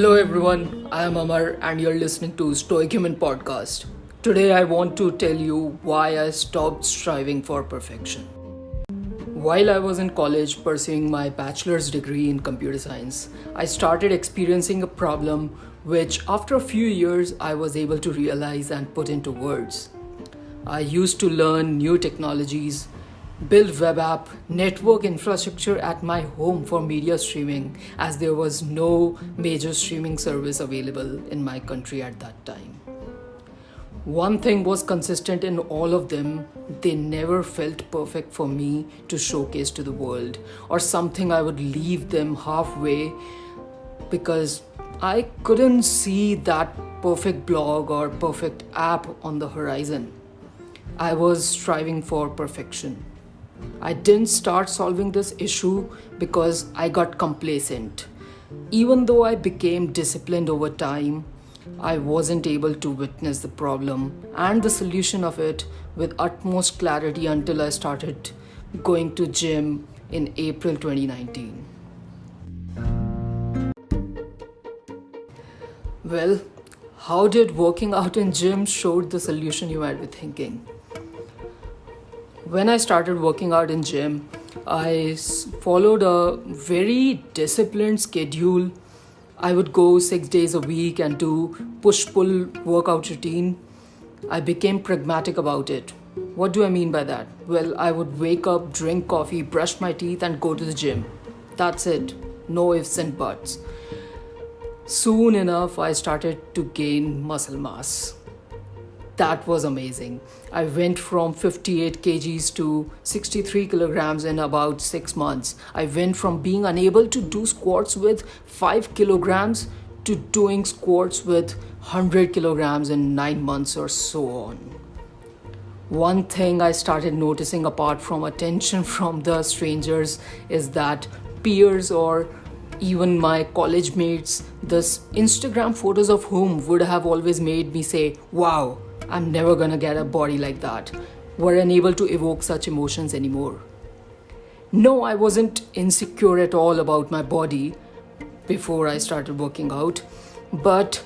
Hello everyone, I am Amar and you're listening to Stoic Human Podcast. Today I want to tell you why I stopped striving for perfection. While I was in college pursuing my bachelor's degree in computer science, I started experiencing a problem which after a few years I was able to realize and put into words. I used to learn new technologies, build web app, network infrastructure at my home for media streaming as there was no major streaming service available in my country at that time. One thing was consistent in all of them, they never felt perfect for me to showcase to the world or something I would leave them halfway because I couldn't see that perfect blog or perfect app on the horizon. I was striving for perfection. I didn't start solving this issue because I got complacent. Even though I became disciplined over time, I wasn't able to witness the problem and the solution of it with utmost clarity until I started going to gym in April 2019. Well, how did working out in gym showed the solution, you might be thinking? When I started working out in gym, I followed a very disciplined schedule. I would go 6 days a week and do push-pull workout routine. I became pragmatic about it. What do I mean by that? Well, I would wake up, drink coffee, brush my teeth and go to the gym. That's it. No ifs and buts. Soon enough, I started to gain muscle mass. That was amazing. I went from 58 kgs to 63 kilograms in about 6 months. I went from being unable to do squats with 5 kilograms to doing squats with 100 kilograms in 9 months or so on. One thing I started noticing apart from attention from the strangers is that peers or even my college mates, the Instagram photos of whom would have always made me say, wow, I'm never gonna get a body like that, were unable to evoke such emotions anymore. No, I wasn't insecure at all about my body before I started working out, but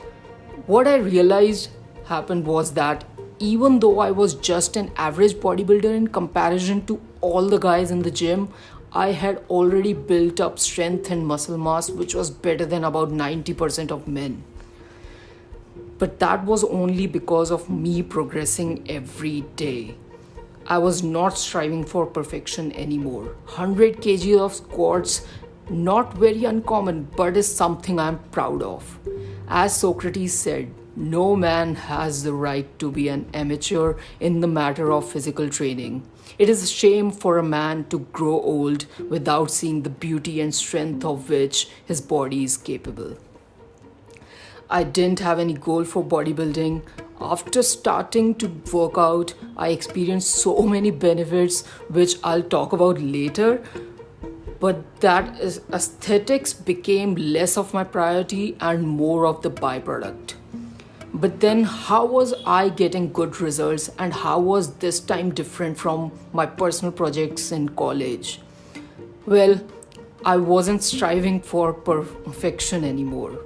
what I realized happened was that even though I was just an average bodybuilder in comparison to all the guys in the gym, I had already built up strength and muscle mass which was better than about 90% of men. But that was only because of me progressing every day. I was not striving for perfection anymore. 100 kg of squats, not very uncommon, but is something I'm proud of. As Socrates said, no man has the right to be an amateur in the matter of physical training. It is a shame for a man to grow old without seeing the beauty and strength of which his body is capable. I didn't have any goal for bodybuilding. After starting to work out, I experienced so many benefits which I'll talk about later. But that is aesthetics became less of my priority and more of the byproduct. But then how was I getting good results and how was this time different from my personal projects in college? Well, I wasn't striving for perfection anymore,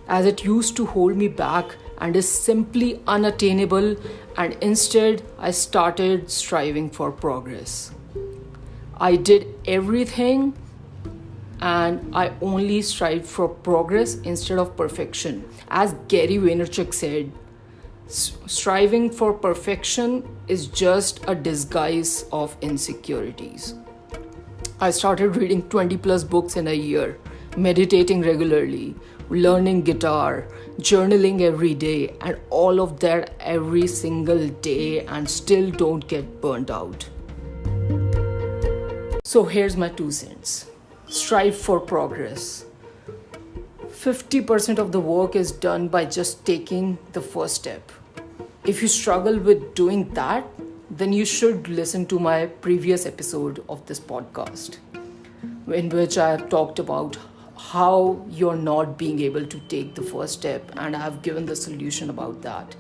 as it used to hold me back and is simply unattainable, and instead I started striving for progress. I did everything and I only strived for progress instead of perfection. As Gary Vaynerchuk said, striving for perfection is just a disguise of insecurities. I started reading 20 plus books in a year, meditating regularly, learning guitar, journaling every day, and all of that every single day, and still don't get burnt out. So here's my 2 cents. Strive for progress. 50% of the work is done by just taking the first step. If you struggle with doing that, then you should listen to my previous episode of this podcast, in which I have talked about how you're not being able to take the first step, and I have given the solution about that.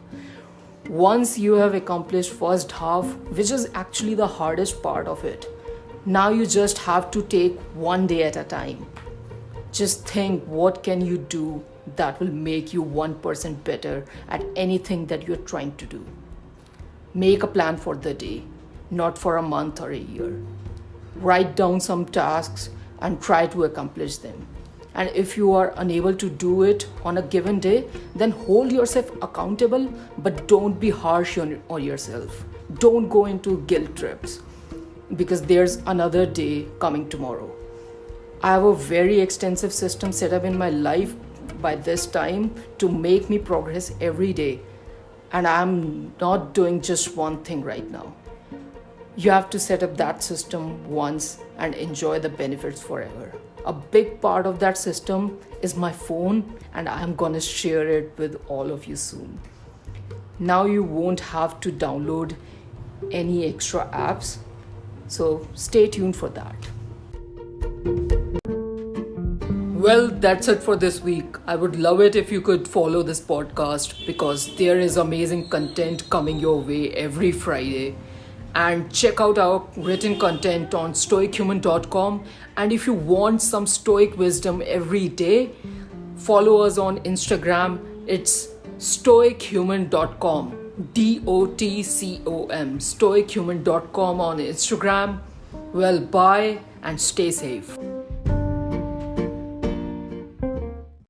Once you have accomplished first half, which is actually the hardest part of it, now you just have to take one day at a time. Just think, what can you do that will make you 1% better at anything that you're trying to do. Make a plan for the day, not for a month or a year. Write down some tasks and try to accomplish them. And if you are unable to do it on a given day, then hold yourself accountable, but don't be harsh on yourself. Don't go into guilt trips because there's another day coming tomorrow. I have a very extensive system set up in my life by this time to make me progress every day. And I'm not doing just one thing right now. You have to set up that system once and enjoy the benefits forever. A big part of that system is my phone, and I'm gonna share it with all of you soon. Now you won't have to download any extra apps, so stay tuned for that. Well, that's it for this week. I would love it if you could follow this podcast because there is amazing content coming your way every Friday. And check out our written content on stoichuman.com. And if you want some stoic wisdom every day, follow us on Instagram. It's stoichuman.com. DOTCOM. Stoichuman.com on Instagram. Well, bye and stay safe.